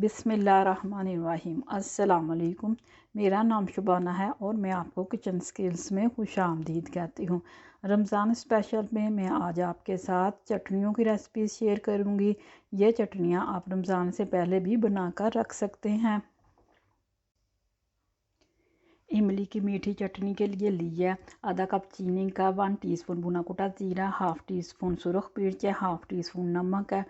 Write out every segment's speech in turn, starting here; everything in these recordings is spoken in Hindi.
बिस्मिल्लाहिर्रहमानिर्रहीम। अस्सलाम वालेकुम। मेरा नाम शुबाना है और मैं आपको किचन स्किल्स में खुशामदीद कहती हूँ। रमज़ान स्पेशल में मैं आज आपके साथ चटनियों की रेसिपी शेयर करूँगी। ये चटनियाँ आप रमज़ान से पहले भी बनाकर रख सकते हैं। इमली की मीठी चटनी के लिए लिया आधा कप चीनी का, 1 टीस्पून भुना कुटा जीरा, हाफ़ टी स्पून सुरख मिर्च है, हाफ़ टी स्पून नमक है,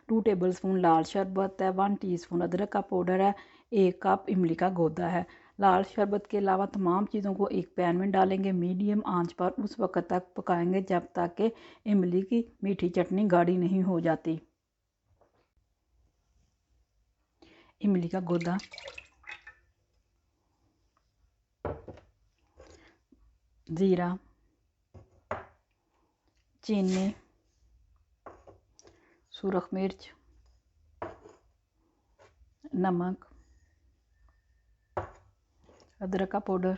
2 टेबलस्पून लाल शरबत है, 1 टीस्पून अदरक का पाउडर है, 1 कप इमली का गोदा है। लाल शरबत के अलावा तमाम चीज़ों को एक पैन में डालेंगे, मीडियम आंच पर उस वक्त तक पकाएंगे जब तक कि इमली की मीठी चटनी गाढ़ी नहीं हो जाती। इमली का गोदा, ज़ीरा, चीनी, सुरख मिर्च, नमक, अदरक का पाउडर,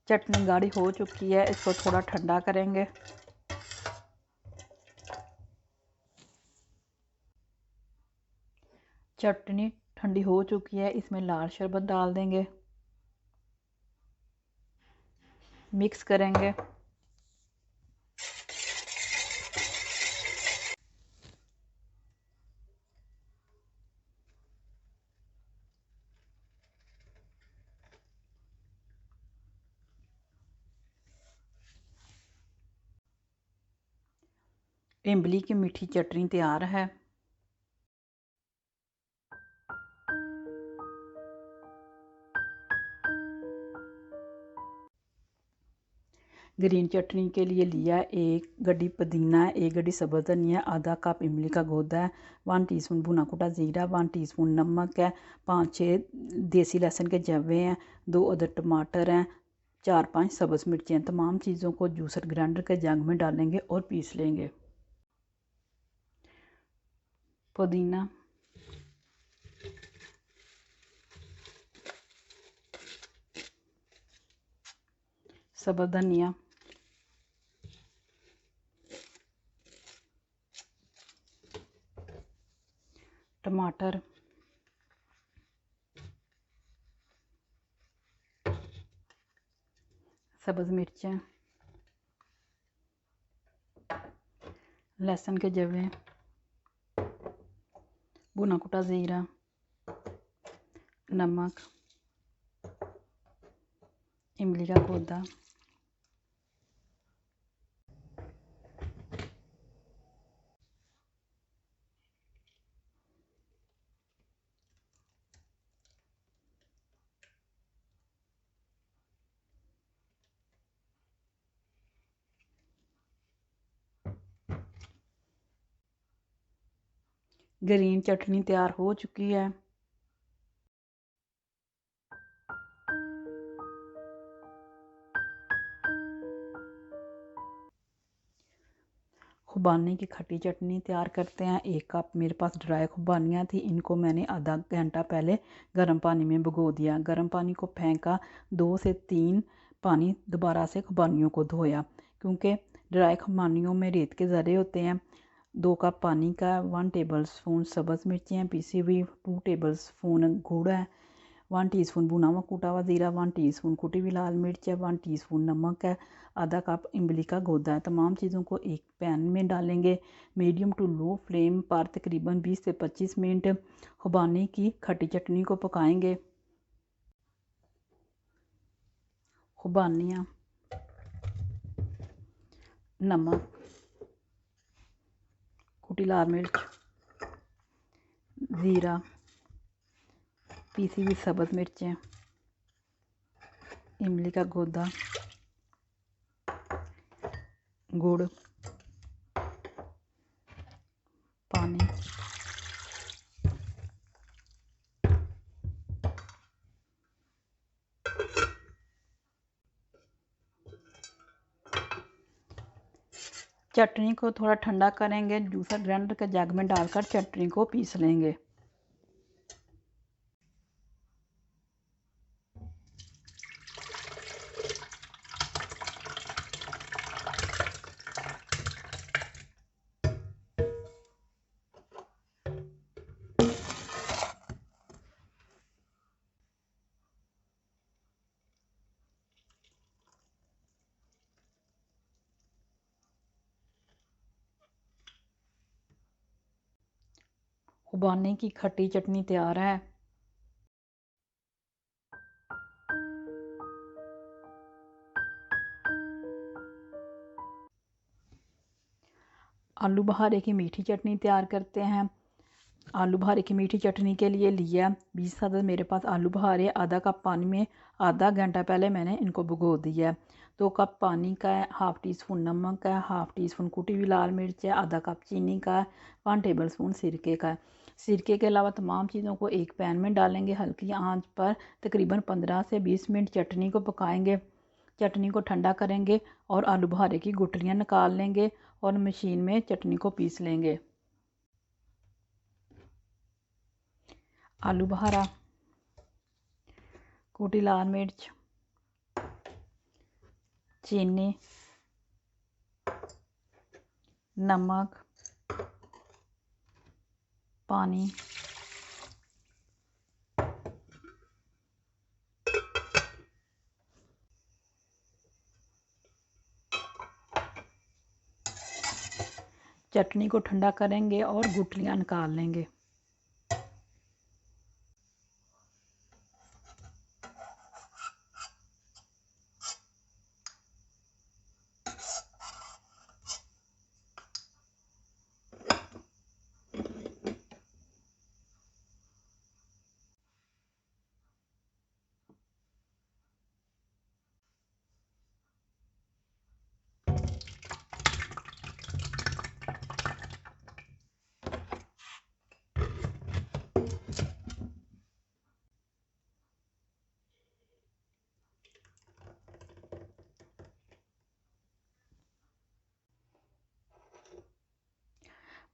चटनी गाढ़ी हो चुकी है, इसको थोड़ा ठंडा करेंगे। चटनी ठंडी हो चुकी है, इसमें लाल शरबत डाल देंगे, मिक्स करेंगे। इमली की मीठी चटनी तैयार है। ग्रीन चटनी के लिए लिया 1 गड्डी पुदीना है, 1 गड्डी सब्ज़ धनिया, आधा कप इमली का गोदा है, 1 टीस्पून भुना कुटा जीरा, 1 टीस्पून नमक है, 5-6 देसी लहसुन के जवे हैं, 2 अदर टमाटर हैं, 4-5 सब्ज़ मिर्चें हैं। तमाम चीज़ों को जूसर ग्राइंडर के जग में डालेंगे और पीस लेंगे। पुदीना, सब्ज़ धनिया, टमाटर, सब्ज़ मिर्चें, लहसुन के जवे, भुना कुटा ज़ीरा, नमक, इमली का गोदा, ग्रीन चटनी तैयार हो चुकी है। खुबानी की खट्टी चटनी तैयार करते हैं। 1 कप मेरे पास ड्राई खुबानियाँ थी, इनको मैंने आधा घंटा पहले गर्म पानी में भिगो दिया। गर्म पानी को फेंका, 2 से 3 पानी दोबारा से खुबानियों को धोया, क्योंकि ड्राई खुबानियों में रेत के ज़रे होते हैं। 2 कप पानी का 1 टेबल स्पून सब्ज़ मिर्ची हैं पीसी हुई, 2 टेबल स्पून गुड़ है, 1 टीस्पून भुना हुआ कूटा हुआ ज़ीरा, 1 टीस्पून कुटी हुई लाल मिर्च है, 1 टीस्पून नमक है, आधा कप इमली का गोदा है। तमाम चीज़ों को एक पैन में डालेंगे, मीडियम टू लो फ्लेम पर तकरीबन 20 से 25 मिनट खुबानी की खट्टी चटनी को पकाएंगे। खुबानियाँ, नमक, कुटी लाल मिर्च, ज़ीरा, पीसी हुई सब्ज़ मिर्चें, इमली का गोदा, गुड़, पानी, चटनी को थोड़ा ठंडा करेंगे, जूसर ग्राइंडर के जग में डालकर चटनी को पीस लेंगे। उबालने की खट्टी चटनी तैयार है। आलू बहारे की मीठी चटनी तैयार करते हैं। आलू बहारे की मीठी चटनी के लिए लिया 20 अदद मेरे पास आलू बहारे, आधा कप पानी में आधा घंटा पहले मैंने इनको भिगो दिया है। 2 कप पानी का है, हाफ़ टी स्पून नमक है, हाफ़ टी स्पून कुटी हुई लाल मिर्च है, आधा कप चीनी का है, 1 टेबल स्पून सिरके का है। सिरके के अलावा तमाम चीज़ों को एक पैन में डालेंगे, हल्की आंच पर तकरीबन 15 से 20 मिनट चटनी को पकाएंगे। चटनी को ठंडा करेंगे और आलू बहारे की गुठलियाँ निकाल लेंगे और मशीन में चटनी को पीस लेंगे। आलू बहारा, कुटी लाल मिर्च, चीनी, नमक, पानी, चटनी को ठंडा करेंगे और गुठलियाँ निकाल लेंगे।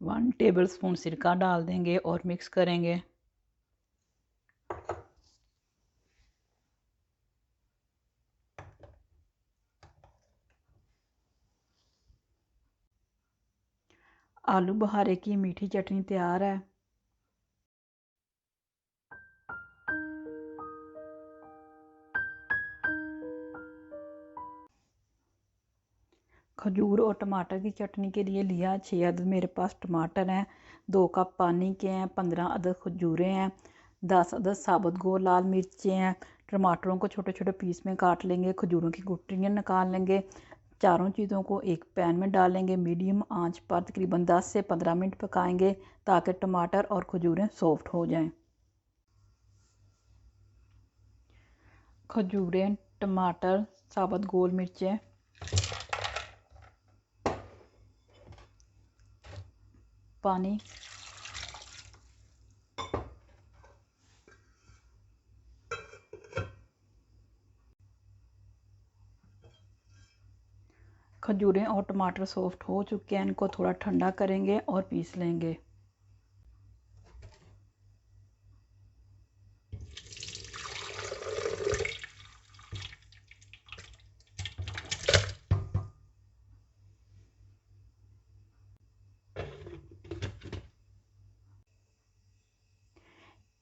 वन टेबल स्पून सिरका डाल देंगे और मिक्स करेंगे। आलू बहारे की मीठी चटनी तैयार है। खजूर और टमाटर की चटनी के लिए लिया 6 अदद मेरे पास टमाटर हैं, 2 कप पानी के हैं, 15 अदद खजूरें हैं, 10 अदद साबुत गोल लाल मिर्चें हैं। टमाटरों को छोटे छोटे पीस में काट लेंगे, खजूरों की गुठलियाँ निकाल लेंगे। चारों चीज़ों को एक पैन में डालेंगे, मीडियम आंच पर तकरीबन 10 से 15 मिनट पकाएंगे ताकि टमाटर और खजूरें सॉफ्ट हो जाएं। खजूरें, टमाटर, साबुत गोल मिर्चें, पानी, खजूरें और टमाटर सॉफ्ट हो चुके हैं, इनको थोड़ा ठंडा करेंगे और पीस लेंगे।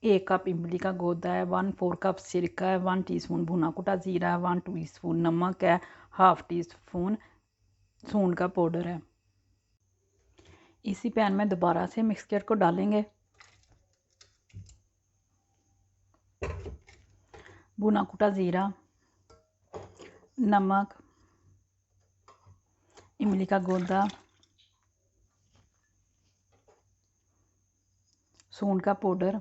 एक कप इमली का गोदा है, 1/4 कप सिरका है, 1 टीस्पून भुना कुटा ज़ीरा है, 1 टीस्पून नमक है, हाफ़ टी स्पून सूंड का पाउडर है। इसी पैन में दोबारा से मिक्सचर को डालेंगे। भुना कुटा ज़ीरा, नमक, इमली का गोदा, सूंड का पाउडर।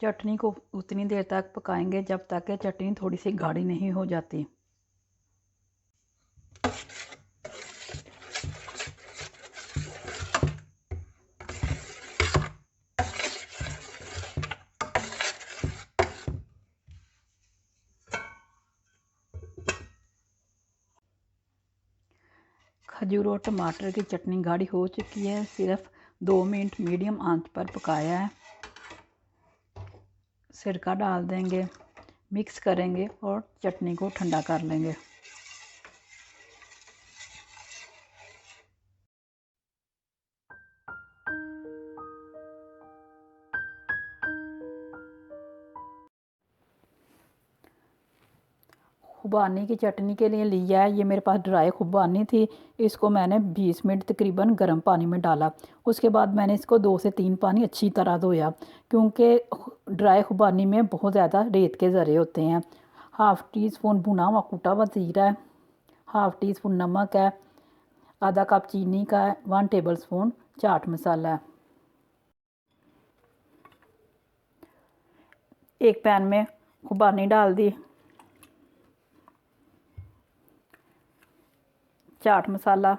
चटनी को उतनी देर तक पकाएंगे जब तक कि चटनी थोड़ी सी गाढ़ी नहीं हो जाती। खजूर और टमाटर की चटनी गाढ़ी हो चुकी है। सिर्फ 2 मिनट मीडियम आंच पर पकाया है। सिरका डाल देंगे, मिक्स करेंगे और चटनी को ठंडा कर लेंगे। खुबानी की चटनी के लिए लिया है, ये मेरे पास ड्राई खुबानी थी। इसको मैंने 20 मिनट तकरीबन गर्म पानी में डाला। उसके बाद मैंने इसको 2 से 3 पानी अच्छी तरह धोया, क्योंकि ड्राई खुबानी में बहुत ज़्यादा रेत के ज़रे होते हैं। हाफ़ टी स्पून भुना हुआ कूटा हुआ ज़ीरा है, हाफ़ टी स्पून नमक है, आधा कप चीनी का है, 1 टेबल स्पून चाट मसाला है। एक पैन में खुबानी डाल दी, चाट मसाला,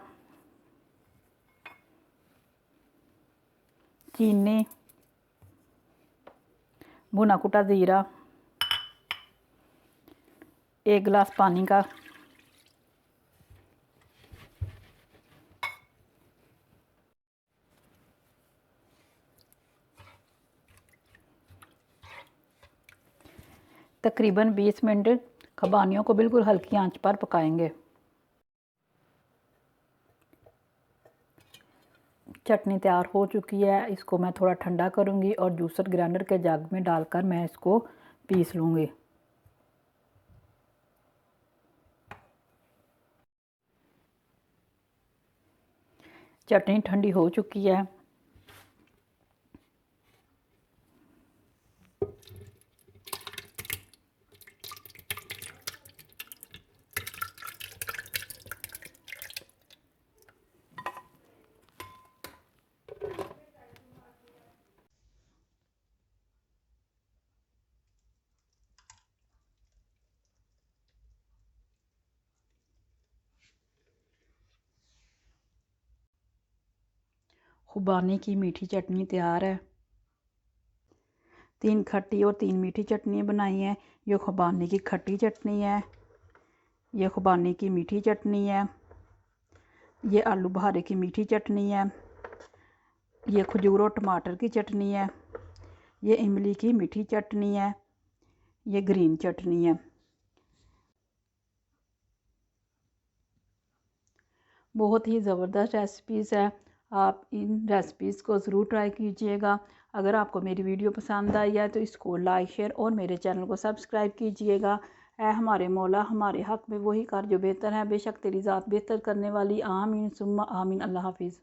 चीनी, भुना कुटा ज़ीरा, 1 गिलास पानी का, तकरीबन 20 मिनट खुबानियों को बिल्कुल हल्की आंच पर पकाएंगे। चटनी तैयार हो चुकी है। इसको मैं थोड़ा ठंडा करूंगी और जूसर ग्राइंडर के जग में डालकर मैं इसको पीस लूंगी। चटनी ठंडी हो चुकी है। खुबानी की मीठी चटनी तैयार है। 3 खट्टी और 3 मीठी चटनी बनाई है। ये खुबानी की खट्टी चटनी है, ये खुबानी की मीठी चटनी है, ये आलू बुखारे की मीठी चटनी है, ये खजूर और टमाटर की चटनी है, ये इमली की मीठी चटनी है, ये ग्रीन चटनी है। बहुत ही ज़बरदस्त रेसिपीज़ है। आप इन रेसिपीज़ को ज़रूर ट्राई कीजिएगा। अगर आपको मेरी वीडियो पसंद आई है तो इसको लाइक शेयर और मेरे चैनल को सब्सक्राइब कीजिएगा। ऐ हमारे मौला, हमारे हक़ में वही कर जो बेहतर है, बेशक तेरी ज़ात बेहतर करने वाली। आमीन सुम्मा आमीन। अल्लाह हाफिज़।